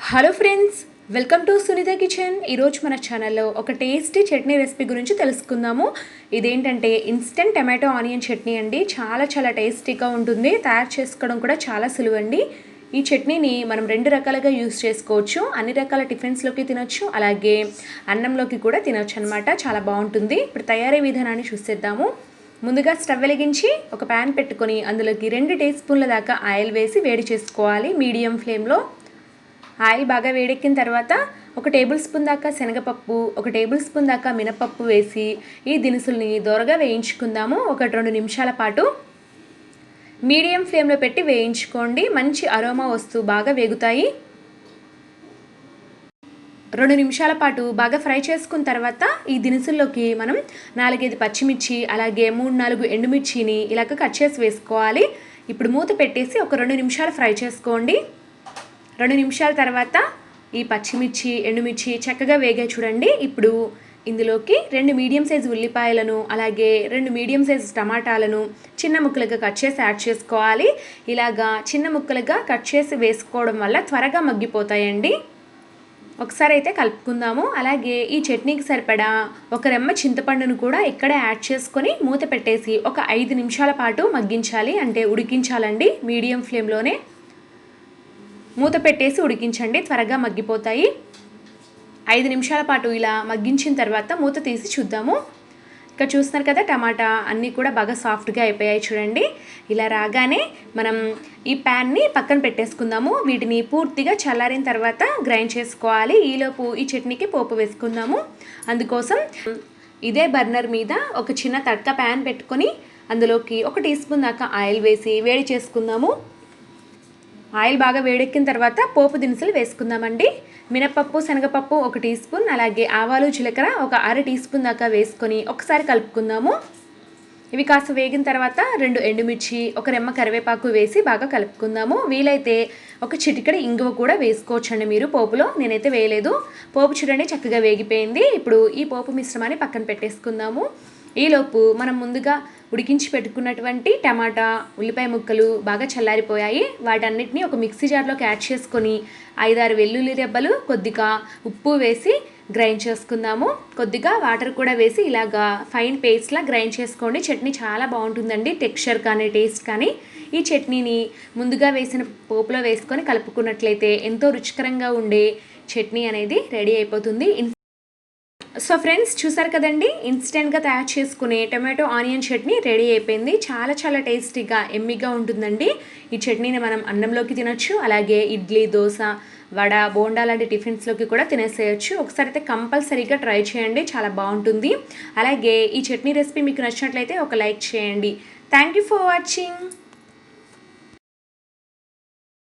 Hello friends, welcome to Sunitha kitchen. ఈరోజు మన ఛానల్లో ఒక టేస్టీ చట్నీ రెసిపీ గురించి తెలుసుకుందాము. ఇదేంటంటే ఇన్స్టెంట్ టమాటో ఆనియన్ చట్నీ అండి. చాలా టేస్టీగా ఉంటుంది. తయారు చేసుకోవడం కూడా చాలా సులువండి. ఈ చట్నీని మనం రెండు రకాలుగా యూస్ చేసుకోవచ్చు. అన్ని రకాల టిఫిన్స్లోకి తినొచ్చు, అలాగే అన్నంలోకి కూడా తినొచ్చు అనమాట. చాలా బాగుంటుంది. ఇప్పుడు తయారీ విధానాన్ని చూసేద్దాము. ముందుగా స్టవ్ వెలిగించి ఒక ప్యాన్ పెట్టుకొని అందులోకి 2 టీ స్పూన్ల దాకా ఆయిల్ వేసి వేడి చేసుకోవాలి మీడియం ఫ్లేమ్లో. ఆయిల్ బాగా వేడెక్కిన తర్వాత 1 టేబుల్ స్పూన్ దాకా శనగపప్పు, 1 టేబుల్ స్పూన్ దాకా మినపప్పు వేసి ఈ దినుసుల్ని దోరగా వేయించుకుందాము. 1-2 నిమిషాల పాటు మీడియం ఫ్లేమ్లో పెట్టి వేయించుకోండి. మంచి అరోమా వస్తూ బాగా వేగుతాయి. 2 నిమిషాల పాటు బాగా ఫ్రై చేసుకున్న తర్వాత ఈ దినుసుల్లోకి మనం 4-5 పచ్చిమిర్చి, అలాగే 3-4 ఎండుమిర్చిని ఇలాగ కట్ చేసి వేసుకోవాలి. ఇప్పుడు మూత పెట్టేసి ఒక 2 నిమిషాలు ఫ్రై చేసుకోండి. 2 నిమిషాల తర్వాత ఈ పచ్చిమిర్చి, ఎండుమిర్చి చక్కగా వేగాయి చూడండి. ఇప్పుడు ఇందులోకి 2 మీడియం సైజు ఉల్లిపాయలను, అలాగే 2 మీడియం సైజు టమాటాలను చిన్న ముక్కలుగా కట్ చేసి యాడ్ చేసుకోవాలి. ఇలాగా చిన్న ముక్కలుగా కట్ చేసి వేసుకోవడం వల్ల త్వరగా మగ్గిపోతాయండి. ఒకసారి అయితే కలుపుకుందాము. అలాగే ఈ చట్నీకి సరిపడా 1 రెమ్మ చింతపండును కూడా ఇక్కడే యాడ్ చేసుకొని మూత పెట్టేసి ఒక 5 నిమిషాల పాటు మగ్గించాలి, అంటే ఉడికించాలండి. మీడియం ఫ్లేమ్లోనే మూత పెట్టేసి ఉడికించండి, త్వరగా మగ్గిపోతాయి. 5 నిమిషాల పాటు ఇలా మగ్గించిన తర్వాత మూత తీసి చూద్దాము. ఇక్కడ చూస్తున్నారు కదా, టమాటా అన్నీ కూడా బాగా సాఫ్ట్గా అయిపోయాయి చూడండి. ఇలా రాగానే మనం ఈ ప్యాన్ని పక్కన పెట్టేసుకుందాము. వీటిని పూర్తిగా చల్లారిన తర్వాత గ్రైండ్ చేసుకోవాలి. ఈలోపు ఈ చట్నీకి పోపు వేసుకుందాము. అందుకోసం ఇదే బర్నర్ మీద ఒక చిన్న తడక ప్యాన్ పెట్టుకొని అందులోకి 1 టీ స్పూన్ దాకా ఆయిల్ వేసి వేడి చేసుకుందాము. ఆయిల్ బాగా వేడెక్కిన తర్వాత పోపు దినుసులు వేసుకుందామండి. మినపప్పు, శనగపప్పు 1 టీ స్పూన్, అలాగే ఆవాలు, జీలకర్ర ఒక 1/2 టీ స్పూన్ దాకా వేసుకొని ఒకసారి కలుపుకుందాము. ఇవి కాస్త వేగిన తర్వాత 2 ఎండుమిర్చి, 1 రెమ్మ కరివేపాకు వేసి బాగా కలుపుకుందాము. వీలైతే ఒక చిటికెడు ఇంగువ కూడా వేసుకోవచ్చండి మీరు పోపులో. నేనైతే వేయలేదు. పోపు చూడండి చక్కగా వేగిపోయింది. ఇప్పుడు ఈ పోపు మిశ్రమాన్ని పక్కన పెట్టేసుకుందాము. ఈలోపు మనం ముందుగా ఉడికించి పెట్టుకున్నటువంటి టమాటా, ఉల్లిపాయ ముక్కలు బాగా చల్లారిపోయాయి. వాటన్నిటిని ఒక మిక్సీ జార్లోకి యాడ్ చేసుకొని 5-6 వెల్లుల్లి రెబ్బలు, కొద్దిగా ఉప్పు వేసి గ్రైండ్ చేసుకుందాము. కొద్దిగా వాటర్ కూడా వేసి ఇలాగా ఫైన్ పేస్ట్లా గ్రైండ్ చేసుకోండి. చట్నీ చాలా బాగుంటుందండి, టెక్స్చర్ కానీ టేస్ట్ కానీ. ఈ చట్నీని ముందుగా వేసిన పోపులో వేసుకొని కలుపుకున్నట్లయితే ఎంతో రుచికరంగా ఉండే చట్నీ అనేది రెడీ అయిపోతుంది. సో ఫ్రెండ్స్, చూసారు కదండి, ఇన్స్టెంట్గా తయారు చేసుకునే టమాటో ఆనియన్ చట్నీ రెడీ అయిపోయింది. చాలా టేస్టీగా, ఎమ్మిగా ఉంటుందండి. ఈ చట్నీని మనం అన్నంలోకి తినొచ్చు, అలాగే ఇడ్లీ, దోశ, వడ, బోండా లాంటి టిఫిన్స్లోకి కూడా తినేసేయచ్చు. ఒకసారి అయితే కంపల్సరీగా ట్రై చేయండి, చాలా బాగుంటుంది. అలాగే ఈ చట్నీ రెసిపీ మీకు నచ్చినట్లయితే ఒక లైక్ చేయండి. Thank you for watching.